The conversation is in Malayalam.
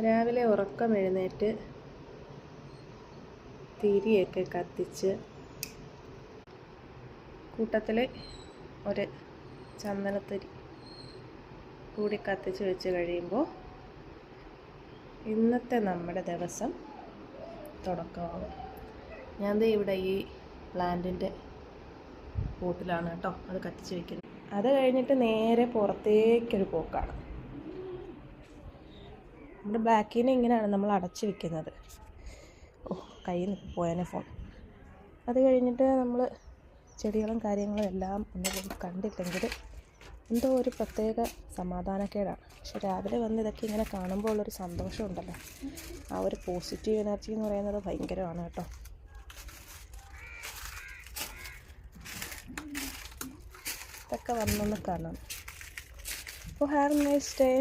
രാവിലെ ഉറക്കം എഴുന്നേറ്റ് തിരിയൊക്കെ കത്തിച്ച് കൂട്ടത്തിൽ ഒരു ചന്ദനത്തിരി കൂടി കത്തിച്ച് വെച്ച് കഴിയുമ്പോൾ ഇന്നത്തെ നമ്മുടെ ദിവസം തുടക്കമാകും. ഞാൻ ദേ ഇവിടെ ഈ പ്ലാന്റിൻ്റെ പോട്ടിലാണ് കേട്ടോ അത് കത്തിച്ച് വയ്ക്കുന്നത്. അത് കഴിഞ്ഞിട്ട് നേരെ പുറത്തേക്കൊരു പോക്കാണ്. നമ്മുടെ ബാക്കിൽ നിന്ന് ഇങ്ങനെയാണ് നമ്മൾ അടച്ചു വെക്കുന്നത്. കയ്യിൽ നിന്ന് പോയനെ ഫോൺ. അത് കഴിഞ്ഞിട്ട് നമ്മൾ ചെടികളും കാര്യങ്ങളും എല്ലാം ഒന്നും കണ്ടില്ലെങ്കിൽ എന്തോ ഒരു പ്രത്യേക സമാധാനക്കേടാണ്. പക്ഷെ രാവിലെ വന്ന് ഇതൊക്കെ ഇങ്ങനെ കാണുമ്പോൾ ഉള്ളൊരു സന്തോഷമുണ്ടല്ലോ, ആ ഒരു പോസിറ്റീവ് എനർജി എന്ന് പറയുന്നത് ഭയങ്കരമാണ് കേട്ടോ. ഇതൊക്കെ വന്നൊന്ന് കാണണം. അപ്പോൾ ഹാവ് എ നൈസ് ഡേ.